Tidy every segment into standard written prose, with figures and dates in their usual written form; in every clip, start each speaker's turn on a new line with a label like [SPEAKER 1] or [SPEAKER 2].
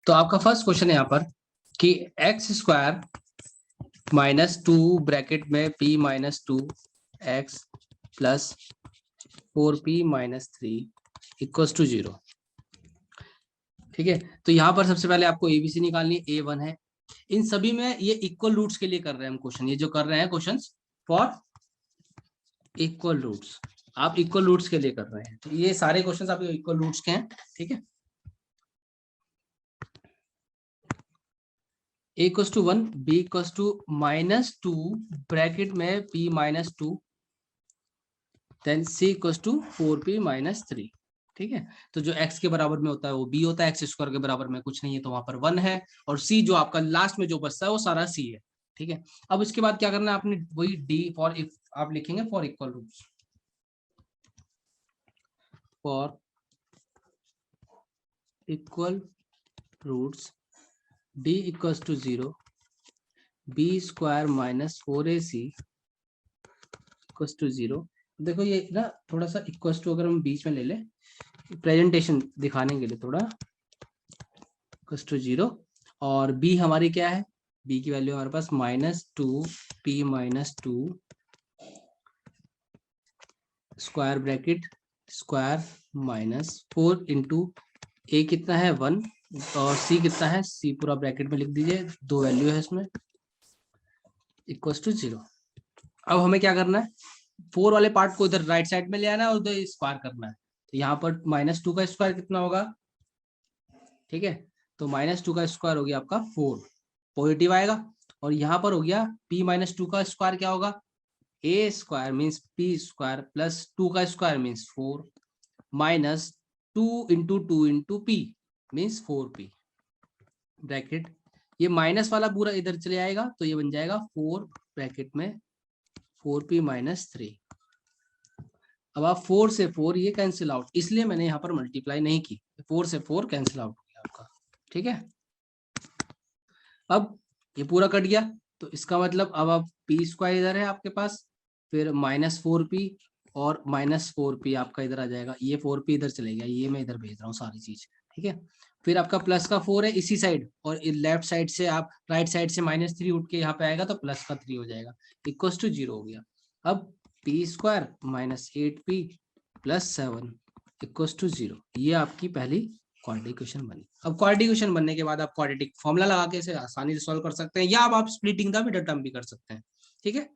[SPEAKER 1] तो आपका first question है यहाँ पर कि X square minus two bracket में P minus two X plus 4p minus three equal to 0। ठीक है, तो यहाँ पर सबसे पहले आपको एबीसी निकालनी है। A1 है, इन सभी में ये इक्वल रूट्स के लिए कर रहे हैं हम क्वेश्चन। ये जो कर रहे हैं क्वेश्चंस फॉर इक्वल रूट्स, आप इक्वल रूट्स के लिए कर रहे हैं। तो ये सारे क्वेश्चंस आपके इक्वल रूट्स के हैं। ठीक है, a equals to 1, b equals to minus two bracket में p minus two, then c equals to 4p minus three. ठीक है, तो जो x के बराबर में होता है वो b होता है, x स्क्वायर के बराबर में कुछ नहीं है तो वहां पर 1 है, और c जो आपका लास्ट में जो बचता है वो सारा c है। ठीक है, अब इसके बाद क्या करना है आपने, वही d फॉर इफ आप लिखेंगे for equal roots, for equal roots d equals to 0, b square minus 4ac equals to 0। देखो ये ना थोड़ा सा इक्वल्स टू अगर हम बीच में ले लें प्रेजेंटेशन दिखाने के लिए, थोड़ा इक्वल्स टू 0, और b हमारी क्या है, b की वैल्यू हमारे पास minus two p minus two square bracket square minus 4 into a कितना है 1 और c कितना है, c पूरा ब्रैकेट में लिख दीजिए, दो वैल्यू है इसमें, इक्वल्स टू 0। अब हमें क्या करना है, 4 वाले पार्ट को इधर राइट साइड में ले आना है और उधर स्क्वायर करना है। तो यहाँ पर माइनस टू का स्क्वायर कितना होगा, ठीक है, तो माइनस टू का स्क्वायर हो गया आपका 4, पॉजिटिव आएगा। और यहाँ पर हो गया p माइनस टू का स्क्वायर क्या होगा, a square means p square plus 2 का square means 4 minus 2 p means 4p bracket, ये माइनस वाला पूरा इधर चले आएगा तो ये बन जाएगा 4 ब्रैकेट में 4p माइनस थ्री। अब आप 4 से 4 ये कैंसिल आउट, इसलिए मैंने यहाँ पर मल्टीप्लाई नहीं की, 4 से 4 कैंसिल आउट हो गया आपका। ठीक है, अब ये पूरा कट गया, तो इसका मतलब अब आप पी स्क्वायर इधर है आपके पास, फिर माइनस 4p और माइनस 4p आपका इधर आ जाएगा, ये 4p इधर चलेगा, ये मैं इधर भेज रहा हूँ सारी चीज। ठीक है, फिर आपका प्लस का 4 है इसी साइड, और लेफ्ट साइड से आप राइट साइड से माइनस 3 उठ के यहाँ पे आएगा तो प्लस का 3 हो जाएगा, इक्वल टू 0 हो गया। अब P square minus 8p plus 7 equal to 0, ये आपकी पहली क्वाड्रेटिक इक्वेशन बनी। अब क्वाड्रेटिक इक्वेशन बनने के बाद आप क्वाड्रेटिक फॉर्मूला लगा के इसे आसानी से सॉल्व कर सकते हैं, या आप स्प्लिटिंग द मिडल टर्म भी कर सकते हैं। ठीक है,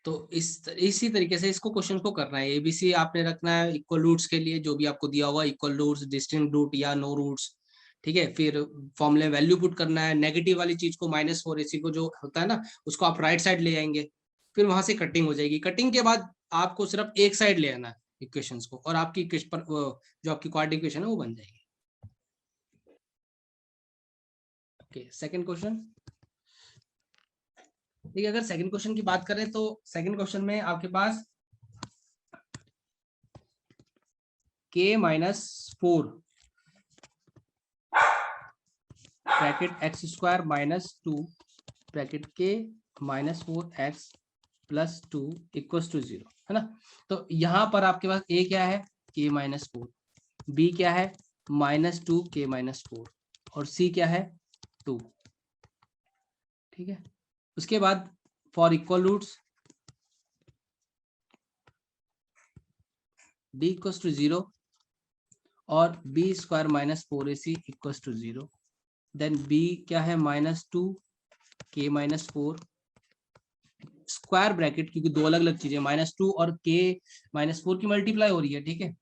[SPEAKER 1] तो इसी तरीके से इसको क्वेश्चन को करना है। एबीसी आपने रखना है इक्वल रूट्स के लिए, जो भी आपको दिया होगा इक्वल रूट्स, डिस्टिंक्ट रूट या नो रूट्स। ठीक है, फिर फॉर्मूले वैल्यू पुट करना है, नेगेटिव वाली चीज को माइनस 4ac को जो होता है ना उसको आप राइट साइड ले आएंगे, फिर वहां से कटिंग हो जाएगी। कटिंग के बाद आपको सिर्फ एक साइड ले आना है इक्वेशंस को, और आपकी जो आपकी क्वाड्रेटिक इक्वेशन है वो बन जाएगी। Okay, second question. ठीक है, अगर सेकंड क्वेश्चन की बात करें तो सेकंड क्वेश्चन में आपके पास k minus 4 bracket X square minus 2 bracket के minus 4x plus 2 equal to 0 है ना। तो यहाँ पर आपके पास a क्या है, k माइनस 4, b क्या है माइनस 2 k माइनस 4, और c क्या है 2। ठीक है, उसके बाद for equal roots d equal to 0 और b square minus 4ac equal to 0, then b क्या है minus 2 k minus 4 square bracket, क्योंकि दो अलग अलग चीजें माइनस 2 और k माइनस 4 की मल्टीप्लाई हो रही है। ठीक है,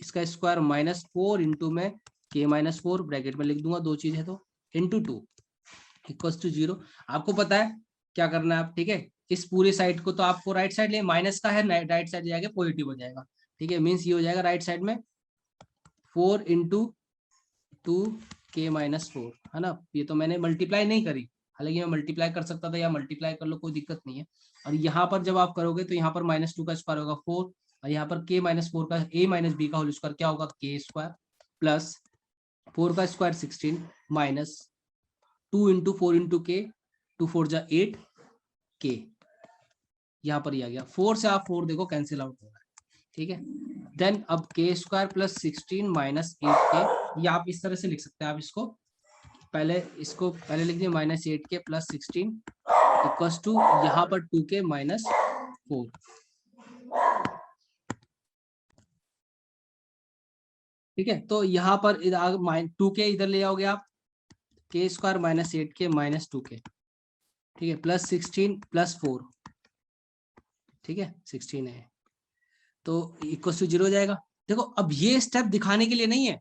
[SPEAKER 1] इसका स्क्वायर माइनस 4 इंटू में k माइनस 4 ब्रैकेट में लिख दूंगा, दो चीज है तो इंटू 2 इक्वल्स टू 0। आपको पता है क्या करना है आप, ठीक है, इस पूरे साइड को तो आपको राइट साइड ले, माइनस का है राइट साइड जाएगा पॉजिटिव हो जाएगा। ठीक है, मीन्स ये हो जाएगा राइट साइड में 4 इंटू 2k माइनस 4 है ना। ये तो मैंने मल्टीप्लाई नहीं करी, हालांकि मैं मल्टीप्लाई कर सकता था, या मल्टीप्लाई कर लो कोई दिक्कत नहीं है। और यहाँ पर जब आप करोगे तो यहाँ पर माइनस 2 का स्क्वायर होगा 4, और यहाँ पर k माइनस 4 का a माइनस b का होल स्क्वायर क्या होगा k स्क्वायर प्लस 4 का स्क्वायर 16 माइनस 2 इंटू 4 इंटू के 2 4 जा 8 k, यहाँ पर ही आ गया 4 से आप 4 देखो कैंसिल आउट हो रहा है। ठीक है। देन अब के स्क्वायर प्लस 16 माइनस 8k, ये आप इस तरह से लिख सकते हैं। आप इसको पहले लिख दिए minus 8k plus 16 equals to यहाँ पर 2k माइनस 4। ठीक है, तो यहाँ पर 2k इधर ले आओगे आप, के square minus 8k minus 2k, ठीक है, प्लस 16 प्लस 4, ठीक है 16 है, तो इक्वल टू 0 हो जाएगा। देखो अब ये स्टेप दिखाने के लिए नहीं है,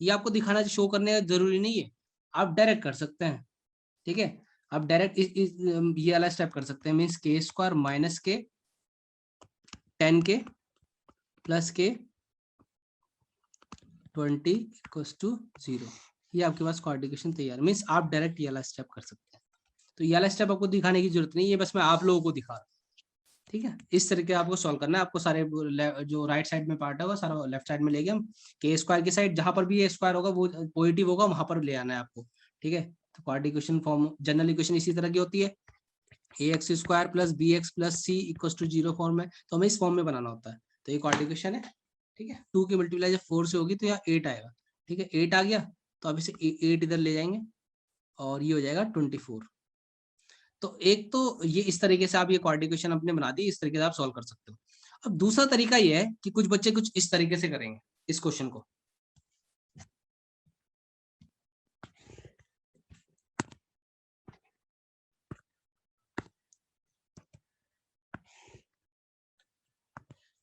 [SPEAKER 1] ये आपको दिखाना शो करने का जरूरी नहीं है, आप डायरेक्ट कर सकते हैं। ठीक है, आप डायरेक्ट ये वाला स्टेप कर सकते हैं, मीन्स के स्क्वायर माइनस के 10k प्लस के 20 इक्वल्स टू 0। ये आपके पास कोऑर्डिनेशन तैयार, मीन्स आप डायरेक्ट ये वाला स्टेप कर सकते हैं। तो ये वाला स्टेप आपको दिखाने की जरूरत नहीं है, बस मैं आप लोगों को दिखा रहा हूँ। ठीक है, इस तरीके आपको सॉल्व करना है। आपको सारे जो राइट साइड में पार्ट होगा सारा लेफ्ट साइड में लेके हम के स्क्वायर की साइड, जहां पर भी ये स्क्वायर होगा वो पॉजिटिव होगा, वहां पर ले आना है आपको। ठीक है, तो quadratic equation form, general equation इसी तरह की होती है, ax square plus bx plus c equals to 0 form में, तो हमें इस फॉर्म में बनाना होता है। तो ये क्वाड्रेटिक इक्वेशन है। ठीक है, 2 की मल्टीप्लाई जब 4 से होगी तो यहाँ 8 आएगा। ठीक है, 8 आ गया तो अब इसे 8 इधर ले जाएंगे और ये हो जाएगा 24। तो एक तो ये इस तरीके से आप ये क्वाड्रेटिक इक्वेशन अपने बना दी, इस तरीके से आप सॉल्व कर सकते हो। अब दूसरा तरीका ये है कि कुछ बच्चे कुछ इस तरीके से करेंगे इस क्वेश्चन को।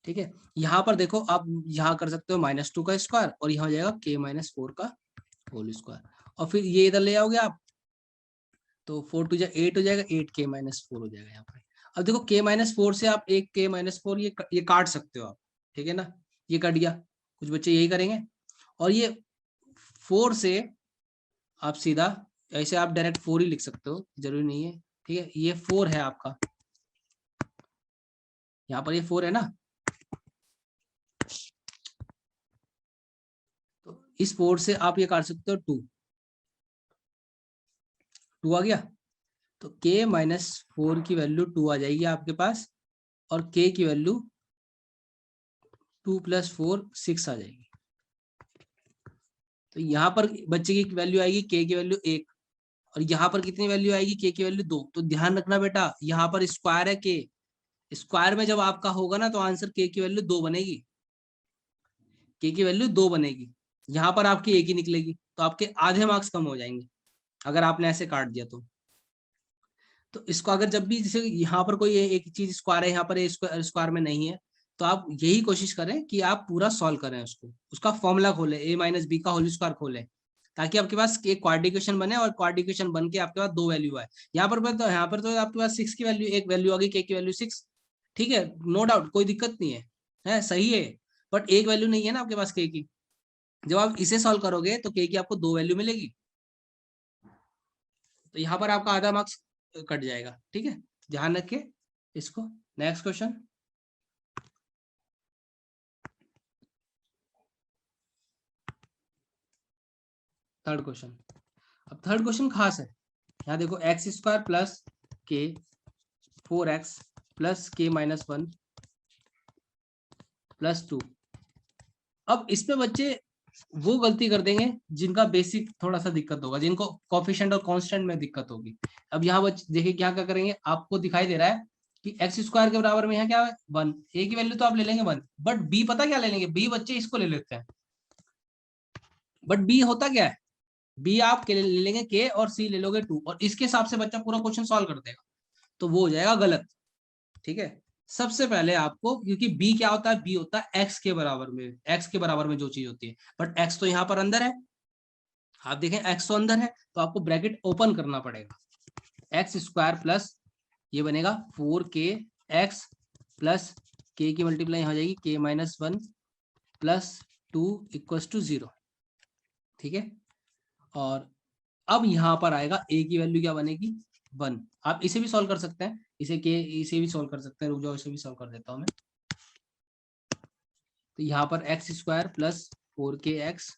[SPEAKER 1] ठीक है, यहाँ पर देखो आप यहाँ कर सकते हो -2 का स्क्वायर और यहाँ हो जाएगा k-4 का होल स्क्वायर, और फिर ये इधर ले आओगे आप तो 4 टू 8 हो जाएगा, 8k-4 हो जाएगा यहाँ पर। अब देखो k-4 से आप एक k-4 ये काट सकते हो आप। ठीक है ना, ये कट गया, कुछ बच्चे यही करेंगे। और ये 4 से आप सीधा ऐसे आप डायरेक्ट 4 ही लिख सकते हो, जरूरी नहीं है। ठीक है, ये 4 है आपका, यहाँ पर ये 4 है ना, तो इस 4 से आप ये काट सकते हो 2 आ गया, तो k-4 की वैल्यू 2 आ जाएगी आपके पास, और k की वैल्यू 2 + 4 6 आ जाएगी। तो यहाँ पर बच्चे की वैल्यू आएगी k की वैल्यू 1, और यहाँ पर कितनी वैल्यू आएगी k की वैल्यू 2। तो ध्यान रखना बेटा, यहाँ पर स्क्वायर है k, स्क्वायर में जब आपका होगा ना तो आंसर k की वैल्यू 2 बनेगी, k की वैल्यू 2 बनेगी। यहाँ पर आपकी 1 ही निकलेगी, तो आपके आधे मार्क्स कम हो जाएंगे अगर आपने ऐसे काट दिया तो इसको अगर जब भी जैसे यहाँ पर कोई एक चीज स्क्वायर है, यहाँ पर स्क्वायर में नहीं है, तो आप यही कोशिश करें कि आप पूरा सॉल्व करें उसको, उसका फॉर्मूला खोलें, a-b का होल स्क्वायर खोलें, ताकि आपके पास एक क्वाड्रेटिक बने, और क्वाड्रेटिक बन के आपके पास 2 वैल्यू आए। यहाँ पर तो आपके पास 6 की वैल्यू, एक वैल्यू आ गई k की वैल्यू 6। ठीक है, नो डाउट, कोई दिक्कत नहीं है सही है, बट एक वैल्यू नहीं है ना आपके पास k की। जब आप इसे सॉल्व करोगे तो k की आपको 2 वैल्यू मिलेगी, तो यहाँ पर आपका आधा मार्क्स कट जाएगा। ठीक है, ध्यान रखिए इसको। Next question, third question. अब थर्ड क्वेश्चन खास है, यहाँ देखो x square plus k 4x plus k-1 plus 2। अब इसमें बच्चे वो गलती कर देंगे जिनका बेसिक थोड़ा सा दिक्कत होगा, जिनको कोफिशिएंट और कांस्टेंट में दिक्कत होगी। अब यहाँ बच्चे देखिए क्या क्या करेंगे, आपको दिखाई दे रहा है कि एक्स स्क्वायर के बराबर में यहाँ क्या है 1, ए की वैल्यू तो आप ले लेंगे 1, बट बी पता क्या ले लेंगे, बी बच्चे इसको ले लेते हैं, बट बी होता क्या है, बी आप ले लेंगे के और सी ले लोगे 2, और इसके हिसाब से बच्चा पूरा क्वेश्चन सॉल्व कर देगा, तो वो हो जाएगा गलत। ठीक है, सबसे पहले आपको, क्योंकि बी क्या होता है, बी होता है एक्स के बराबर में, एक्स के बराबर में जो चीज होती है, बट एक्स तो यहाँ पर अंदर है, आप देखें एक्स तो अंदर है, तो आपको ब्रैकेट ओपन करना पड़ेगा। एक्स स्क्वायर प्लस ये बनेगा 4k(x) प्लस k की मल्टीप्लाई हो जाएगी k-1 प्लस 2 इक्वल्स टू 0। ठीक है, और अब यहाँ पर आएगा a की वैल्यू क्या बनेगी 1। आप इसे भी सॉल्व कर सकते हैं, इसे भी सॉल्व कर सकते हैं, रुक जाओ इसे भी सॉल्व कर देता हूँ मैं। तो यहाँ पर x square plus 4k(x)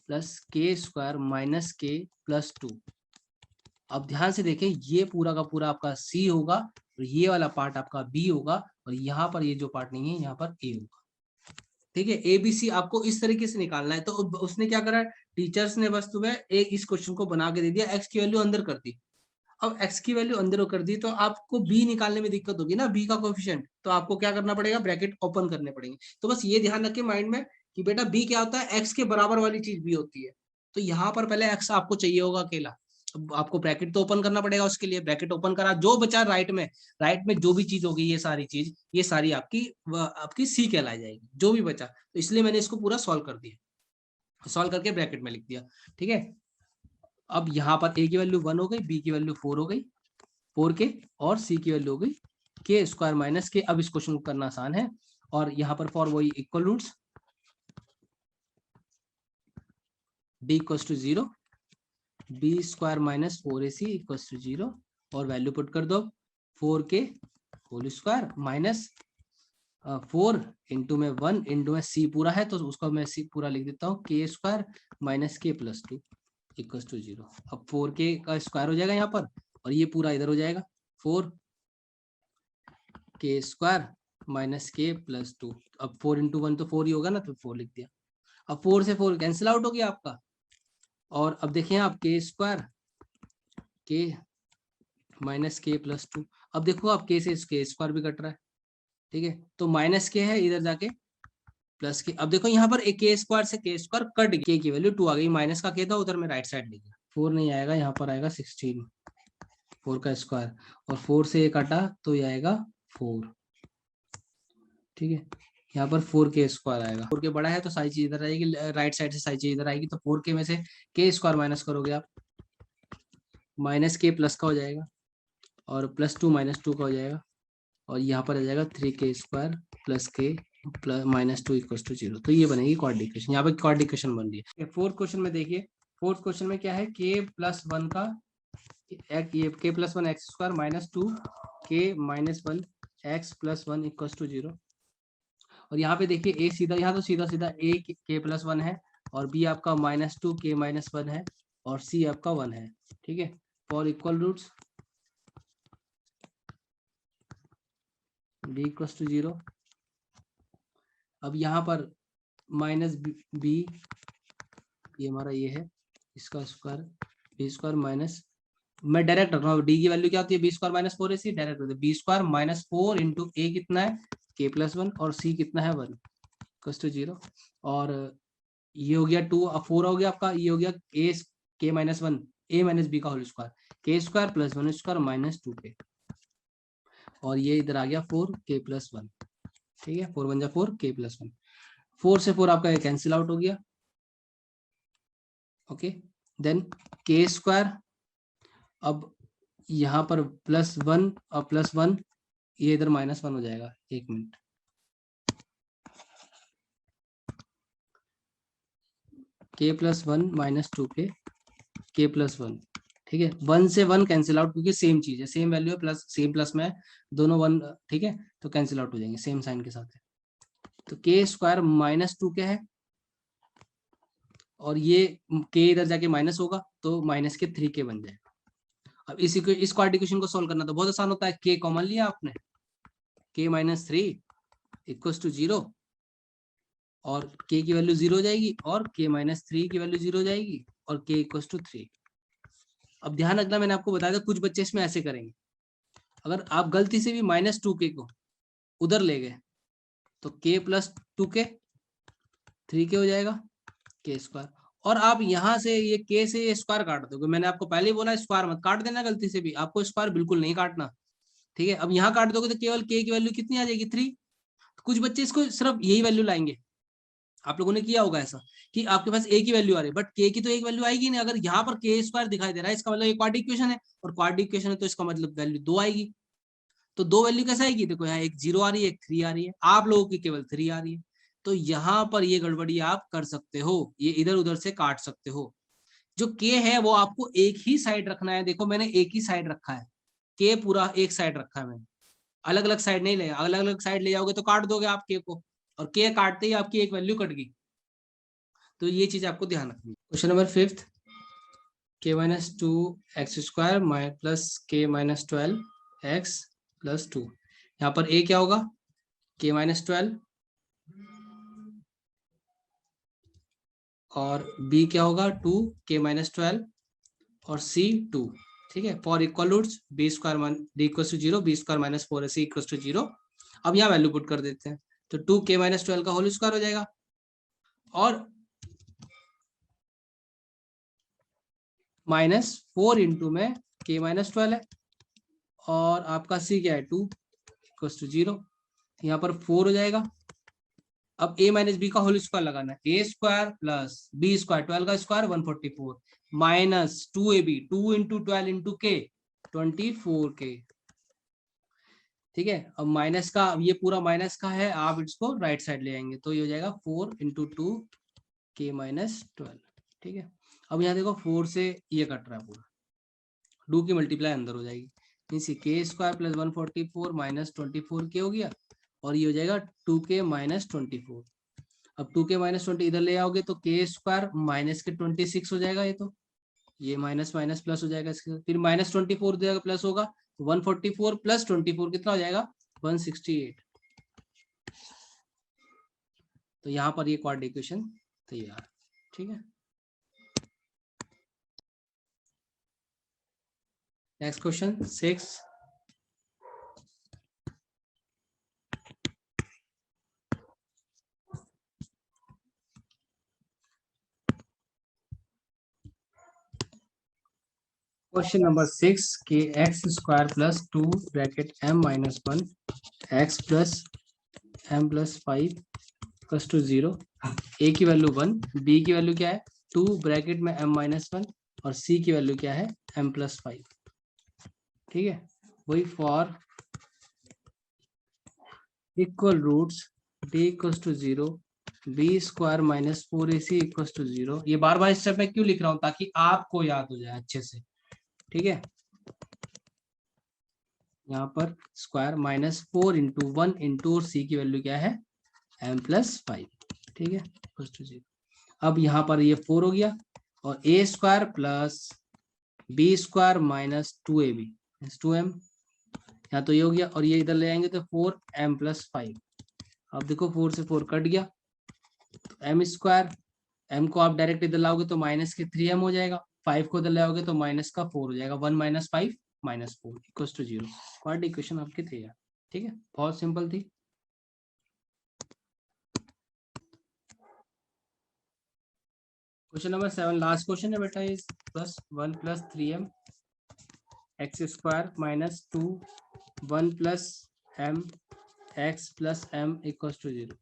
[SPEAKER 1] plus k square minus k plus 2। अब ध्यान से देखें, ये पूरा का पूरा आपका c होगा और ये वाला पार्ट आपका b होगा, और यहाँ पर ये जो पार्ट नहीं है यहाँ पर ए होगा। ठीक है, ABC आपको इस तरीके से निकालना है। तो उसने क्या करा, टीचर्स ने बस तुम्हें एक इस क्वेश्चन को बना के दे दिया, एक्स की वैल्यू अंदर कर दी। अब एक्स की वैल्यू अंदर कर दी तो आपको बी निकालने में दिक्कत होगी ना, बी का कोएफिशिएंट, तो आपको क्या करना पड़ेगा, ब्रैकेट ओपन करने पड़ेंगे। तो बस ये ध्यान रखिए माइंड में कि बेटा बी क्या होता है, एक्स के बराबर वाली चीज बी होती है। तो यहाँ पर पहले एक्स आपको चाहिए होगा अकेला, आपको ब्रैकेट तो ओपन करना पड़ेगा, उसके लिए ब्रैकेट ओपन करा, जो बचा राइट में जो भी चीज होगी, ये सारी चीज, ये सारी आपकी सी कहलाई जाएगी, जो भी बचा। तो इसलिए मैंने इसको पूरा सॉल्व कर दिया, सॉल्व करके ब्रैकेट में लिख दिया। ठीक है, अब यहाँ पर ए की वैल्यू 1 हो गई, बी की वैल्यू 4 हो गई, 4k, और सी की वैल्यू हो गई के स्क्वायर माइनस के। अब इस क्वेश्चन को करना आसान है, और यहाँ पर फॉर वही equal roots, D equals to 0, b square minus 4ac equals to 0, और वैल्यू पुट कर दो 4k whole square minus 4 into में 1 इंटू में c पूरा है तो उसको मैं c पूरा लिख देता हूँ, के स्क्वायर माइनस के प्लस 2 इक्वल्स टू 0। अब 4k का स्क्वायर हो जाएगा यहाँ पर, और ये पूरा इधर हो जाएगा, 4k स्क्वायर माइनस के प्लस 2। अब 4 इंटू 1 तो 4 ही होगा ना, तो 4 लिख दिया। अब 4 से 4 कैंसिल आउट हो गया आपका, और अब देखिए आप के स्क्वायर के माइनस के प्लस 2। अब देखो आप के से के स्क्वायर भी कट रहा है, ठीक है, तो माइनस के है इधर जाके प्लस के। अब देखो यहाँ पर एक के स्क्वायर से के स्क्वायर कट, के की वैल्यू 2 आ गई, माइनस का के था उधर में राइट साइड लिख दिया, 4 नहीं आएगा, यहाँ पर आएगा 16, 4 का स्क्वायर, और 4 से ये कटा तो ये आएगा 4। ठीक है, यहाँ पर 4k स्क्वायर आएगा, 4k बड़ा है तो सारी चीज इधर आएगी, राइट साइड से सारी चीज इधर आएगी, तो 4k में से के स्क्वायर माइनस करोगे आप, माइनस के प्लस का हो जाएगा, और प्लस 2 माइनस 2 का हो जाएगा, और यहाँ पर आ जाएगा 3k स्क्वायर प्लस के प्लस माइनस 2 इक्वल टू 0। तो ये बनेगी क्वाड्रेटिक इक्वेशन, यहाँ पे क्वाड्रेटिक इक्वेशन बन रही है। फोर्थ क्वेश्चन में देखिए, फोर्थ क्वेश्चन में क्या है, k प्लस 1 का ये k plus 1 x square minus 2 k minus 1 x plus 1 equal to 0। और यहाँ पे देखिए ए सीधा, यहाँ तो सीधा सीधा ए के प्लस 1 है, और बी आपका माइनस 2 के माइनस 1 है, और सी आपका 1 है। ठीक है, for equal roots D equal to 0। अब यहाँ पर माइनस बी, ये हमारा ये है, इसका स्क्वायर बी स्क्वायर माइनस, मैं डायरेक्ट रख रहा हूँ, डी की वैल्यू क्या होती है, b square minus 4 ac, direct होती है b square minus 4 into a कितना है के प्लस 1, और सी कितना है 1 इक्वल टू 0। और ये हो गया 2, अब 4 हो गया आपका, ये हो गया ए के माइनस 1 ए माइनस बी का होल स्क्वायर, के square plus 1 square minus 2k, और ये इधर आ गया 4k प्लस 1। ठीक है, 4 1 जा 4 k प्लस 1, 4 से 4 आपका कैंसिल आउट हो गया। ओके, देन के स्क्वायर, अब यहाँ पर प्लस 1 और प्लस 1, ये इधर माइनस 1 हो जाएगा, एक मिनट, के प्लस 1 माइनस 2k के प्लस 1। ठीक है, 1 से 1 कैंसिल आउट, क्योंकि सेम चीज है, सेम वैल्यू है, प्लस सेम प्लस में दोनों 1, ठीक है, तो कैंसिल आउट हो जाएंगे सेम साइन के साथ है। तो के स्क्वायर माइनस 2k है, और ये के इधर जाके माइनस होगा तो माइनस के 3k बन जाएगा। अब इसी को, इस क्वाड्रेटिक को सोल्व करना तो बहुत आसान होता है, के कॉमन लिया आपने, के माइनस 3 इक्वल्स टू 0, और के की वैल्यू 0 हो जाएगी, और के माइनस 3 की वैल्यू 0 हो जाएगी, और के इक्वल्स टू 3। अब ध्यान रखना, मैंने आपको बताया था कुछ बच्चे इसमें ऐसे करेंगे, अगर आप गलती से भी माइनस 2k को उधर ले गए तो k प्लस 2k 3k हो जाएगा के स्क्वायर, और आप यहाँ से ये k से ये स्क्वायर काट दोगे, मैंने आपको पहले ही बोला स्क्वायर मत काट देना गलती से भी, आपको स्क्वायर बिल्कुल नहीं काटना। ठीक है, अब यहाँ काट दोगे तो केवल k की वैल्यू कितनी आ जाएगी 3। कुछ बच्चे इसको सिर्फ यही वैल्यू लाएंगे, आप लोगों ने किया होगा ऐसा कि आपके पास a की वैल्यू आ रही है, बट k की तो एक वैल्यू आएगी नहीं, अगर यहाँ पर k स्क्वायर दिखाई दे रहा है इसका मतलब ये क्वाड्रेटिक इक्वेशन है, और क्वाड्रेटिक इक्वेशन है तो इसका मतलब वैल्यू 2 आएगी। तो 2 वैल्यू कैसे आएगी, देखो यहाँ एक 0 आ रही है, एक 3 आ रही है, आप लोगों की केवल 3 आ रही है, तो यहाँ पर ये गड़बड़ी आप कर सकते हो, ये इधर उधर से काट सकते हो। जो k है वो आपको एक ही साइड रखना है, देखो मैंने एक ही साइड रखा है, k पूरा एक साइड रखा है मैंने, अलग अलग साइड नहीं ले, अलग अलग साइड ले जाओगे तो काट दोगे आप k को, और k काटते ही आपकी एक वैल्यू कट गई। तो ये चीज आपको ध्यान रखनी है। Question number 5, k minus 2 x square plus k minus 12 x plus 2, यहाँ पर a क्या होगा, k माइनस 12 और b क्या होगा 2 k माइनस 12 और c 2। ठीक है, for equal roots b square D equal to 0, b square minus 4ac equal to 0। अब यहाँ वैल्यू पुट कर देते हैं तो 2k माइनस 12 का होल स्क्वायर हो जाएगा और -4 इंटू में k माइनस 12 है और आपका c क्या है 2 इक्वल टू 0, यहाँ पर 4 हो जाएगा। अब a माइनस बी का होल स्क्वायर लगाना है, ए स्क्वायर प्लस बी स्क्वायर 12 का square 144 minus 2ab 2 into 12 into के 24k। ठीक है, अब माइनस का, अब ये पूरा माइनस का है, आप इसको राइट साइड ले आएंगे तो ये हो जाएगा 4 इंटू 2 k माइनस 12। ठीक है, अब यहाँ देखो 4 से ये कट रहा है पूरा, 2 की मल्टीप्लाई अंदर हो जाएगी, इसी के स्क्वायर प्लस 144 माइनस 24k हो गया और ये हो जाएगा 2k माइनस 24। अब 2k माइनस 20 इधर ले आओगे तो के स्क्वायर माइनस के 26 हो जाएगा, ये तो ये माइनस माइनस प्लस हो जाएगा इसके, फिर माइनस 24 देगा प्लस होगा 144 प्लस 24 कितना हो जाएगा 168। तो यहाँ पर ये क्वाड्रेटिक इक्वेशन तैयार। ठीक है, नेक्स्ट क्वेश्चन 6। क्वेश्चन नंबर 6 के x square plus 2 bracket m minus 1 x plus m plus 5 plus two 0, a की वैल्यू 1, b की वैल्यू क्या है 2 ब्रैकेट में m माइनस 1 और c की वैल्यू क्या है m प्लस 5। ठीक है, वही for equal roots d equal to 0, b square minus 4ac equal to 0। ये बार बार स्टेप में क्यों लिख रहा हूँ, ताकि आपको याद हो जाए अच्छे से। ठीक है, यहाँ पर स्क्वायर माइनस 4 इंटू 1 इंटू और सी की वैल्यू क्या है m प्लस 5। ठीक है, इक्वल टू 0। अब यहाँ पर ये 4 हो गया और A square plus B square minus 2ab 2m, यहाँ तो ये हो गया और ये इधर ले आएंगे तो 4m प्लस 5। अब देखो 4 से 4 कट गया तो m स्क्वायर, m को आप डायरेक्ट इधर लाओगे तो माइनस के 3m हो जाएगा, 5 को इधर लाओगे तो माइनस का 4 हो जाएगा, 1 minus 5 minus 4 equal to 0। Quadratic equation आपके थे यार। ठीक है, बहुत सिंपल थी। क्वेश्चन नंबर 7 लास्ट क्वेश्चन है बेटा, is plus 1 plus 3m x square minus 2 1 plus m x plus m equal to 0।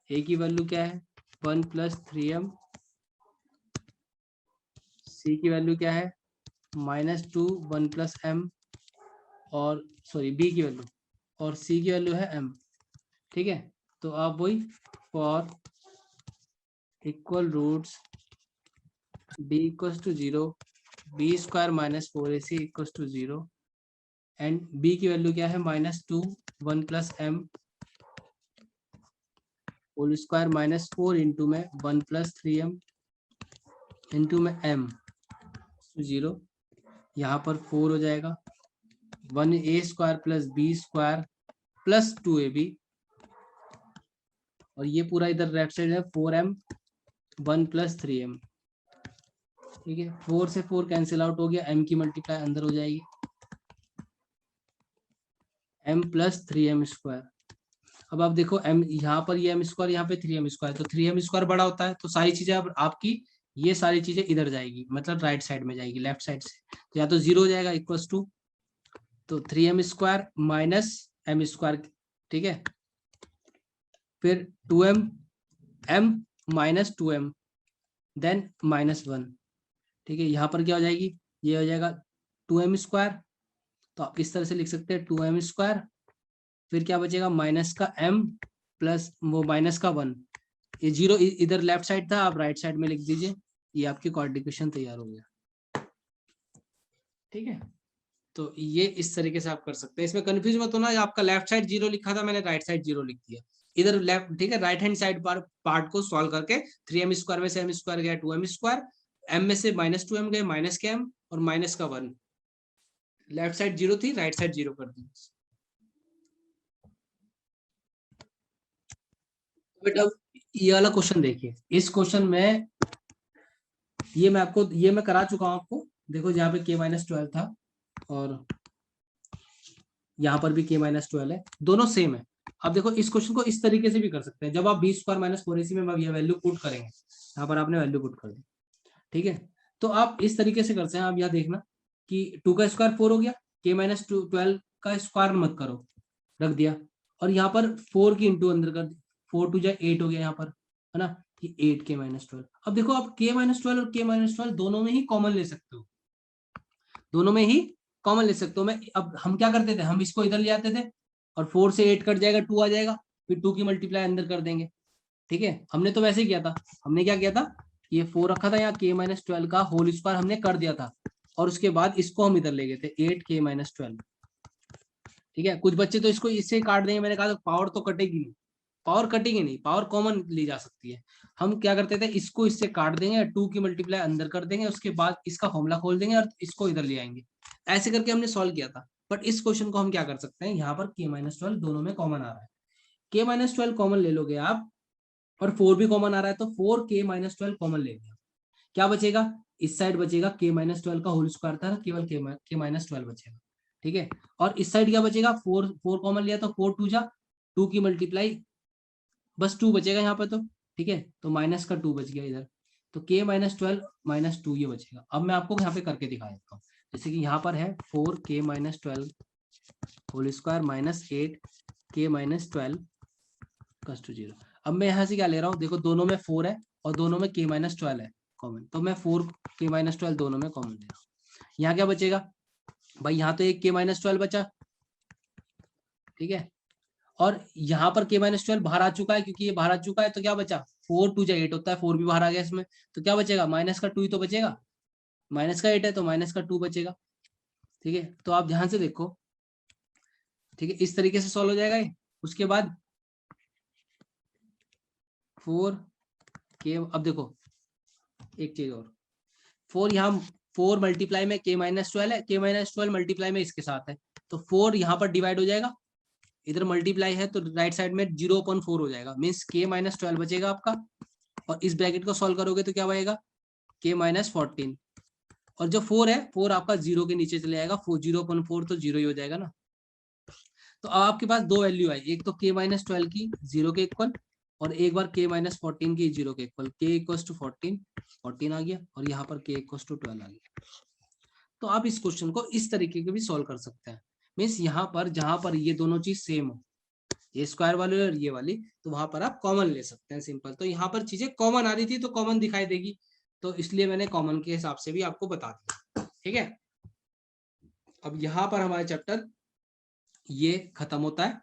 [SPEAKER 1] A की वैल्यू क्या है 1 प्लस 3m, सी की वैल्यू क्या है माइनस 2 1 प्लस m और सॉरी बी की वैल्यू और सी की वैल्यू है m। ठीक है, तो आप वही for equal roots b equal to 0, b square minus 4ac equal to 0 and b की वैल्यू क्या है minus 2 1 plus m whole square minus 4 into में 1 प्लस 3m इंटू में m 0, यहाँ पर 4 हो जाएगा 1a square plus B square plus 2ab और ये पूरा इधर लेफ्ट साइड है 4m 1 प्लस 3m। ठीक है, 4 से 4 कैंसिल आउट हो गया, m की मल्टीप्लाई अंदर हो जाएगी m प्लस 3m स्क्वायर। अब आप देखो m यहाँ पर ये m स्क्वायर, यहाँ पे 3m स्क्वायर, तो 3m स्क्वायर बड़ा होता है तो सारी चीजें अब आपकी ये सारी चीजें इधर जाएगी, मतलब राइट साइड में जाएगी लेफ्ट साइड से, तो या तो 0 हो जाएगा इक्वल्स टू तो 3m square minus m square. ठीक है, फिर 2m m minus 2m then minus 1। ठीक है, यहाँ पर क्या हो जाएगी, ये हो जाएगा 2m स्क्वायर, तो आप इस तरह से लिख सकते हैं 2m स्क्वायर, फिर क्या बचेगा माइनस का m प्लस वो माइनस का 1, ये 0 इधर लेफ्ट साइड था, आप राइट साइड में लिख दीजिए, ये आपकी क्वाड्रेटिक इक्वेशन तैयार हो गया। ठीक है, तो ये इस तरीके से आप कर सकते हैं, इसमें कंफ्यूज मत होना, आपका लेफ्ट साइड 0 लिखा था, मैंने राइट साइड 0 लिख दिया इधर लेफ्ट। ठीक है, राइट हैंड साइड पार्ट को सॉल्व करके 3m स्क्वायर में से m स्क्वायर गया 2m स्क्वायर, m में से माइनस 2m गए माइनस के m और माइनस का 1, लेफ्ट साइड 0 थी राइट साइड 0 कर दी। बट अब ये वाला क्वेश्चन देखिए, इस क्वेश्चन में ये मैं करा चुका हूं आपको। देखो यहाँ पे k-12 था और यहाँ पर भी k-12 है, दोनों सेम है। अब देखो इस क्वेश्चन को इस तरीके से भी कर सकते हैं, जब आप b² माइनस 4ac में ये वैल्यू पुट करेंगे, यहाँ पर आपने वैल्यू पुट कर दी, ठीक है। तो आप इस तरीके से करते हैं, आप यहाँ देखना कि 2 का स्क्वायर 4 हो गया, k-12 का स्क्वायर मत करो, रख दिया, और यहाँ पर 4 की इंटू अंदर कर, 4 टू 8 हो गया यहाँ पर, है ना, कि 8k-12। अब देखो आप k-12 और k-12 दोनों में ही कॉमन ले सकते हो, दोनों में ही कॉमन ले सकते हो। मैं अब हम क्या करते थे, हम इसको इधर ले आते थे और 4 से 8 कट जाएगा, 2 आ जाएगा, फिर 2 की मल्टीप्लाई अंदर कर देंगे, ठीक है। हमने तो वैसे ही किया था, हमने क्या किया था, ये 4 रखा था, यहाँ k-12 का होल स्क्वायर हमने कर दिया था, और उसके बाद इसको हम इधर ले गए थे 8k-12, ठीक है। कुछ बच्चे तो इसको इससे काट देंगे, मैंने कहा तो पावर तो कटेगी नहीं, पावर कटेगी नहीं, पावर कॉमन ली जा सकती है। हम क्या करते थे, इसको इससे काट देंगे, 2 की मल्टीप्लाई अंदर कर देंगे, उसके बाद इसका फॉर्मूला खोल देंगे और इसको इधर ले आएंगे, ऐसे करके हमने सॉल्व किया था। बट इस क्वेश्चन को हम क्या कर सकते हैं, यहाँ पर k-12 दोनों में कॉमन आ रहा है, k-12 कॉमन ले लोगे आप, और 4 भी कॉमन आ रहा है, तो 4k-12 कॉमन ले लिया, क्या बचेगा, इस साइड बचेगा k-12 का होल स्क्वायर था, केवल k-12 बचेगा, ठीक है। और इस साइड क्या बचेगा, 4 कॉमन लिया तो 4 टू जा 2 की मल्टीप्लाई, बस 2 बचेगा यहाँ पर, तो ठीक है, तो माइनस का 2 बच गया इधर, तो k-12 -2 ये बचेगा। अब मैं आपको यहाँ पे करके दिखा देता हूँ, जैसे कि यहाँ पर है 4k-12 whole square minus 8k-12 कस टू 0। अब मैं यहाँ से क्या ले रहा हूँ, देखो दोनों में 4 है और दोनों में k-12 है कॉमन, तो मैं 4k-12 दोनों में कॉमन ले रहा हूँ। यहाँ क्या बचेगा भाई, यहाँ तो एक k-12 बचा, ठीक है, और यहाँ पर k-12 बाहर आ चुका है, क्योंकि ये बाहर आ चुका है, तो क्या बचा, 4 टू 8 होता है, 4 भी बाहर आ गया इसमें, तो क्या बचेगा, माइनस का 2 ही तो बचेगा, माइनस का 8 है तो माइनस का 2 बचेगा, ठीक है। तो आप ध्यान से देखो, ठीक है, इस तरीके से सॉल्व हो जाएगा ये। उसके बाद 4k, अब देखो एक चीज और, 4 यहाँ 4 मल्टीप्लाई में k-12 है, k-12 मल्टीप्लाई में इसके साथ है, तो 4 यहाँ पर डिवाइड हो जाएगा, इधर मल्टीप्लाई है तो राइट साइड में 0/4 हो जाएगा, मीन्स k-12 बचेगा आपका, और इस ब्रैकेट को सॉल्व करोगे तो क्या बचेगा, k-14, और जो 4 है 4 आपका 0 के नीचे चले जाएगा, 0/4 तो 0 ही हो जाएगा ना। तो अब आपके पास दो वैल्यू आई, एक तो k-12 की 0 के इक्वल, और एक बार k-14 की 0 के इक्वल, k = 14 आ गया, और यहाँ पर k = 12 आ गया। तो आप इस क्वेश्चन को इस तरीके के भी सॉल्व कर सकते हैं, मीन्स यहाँ पर जहां पर ये दोनों चीज सेम हो, ये स्क्वायर वाली और ये वाली, तो वहां पर आप कॉमन ले सकते हैं, सिंपल। तो यहाँ पर चीजें कॉमन आ रही थी तो कॉमन दिखाई देगी, तो इसलिए मैंने कॉमन के हिसाब से भी आपको बता दिया, ठीक है। अब यहाँ पर हमारा चैप्टर ये खत्म होता है।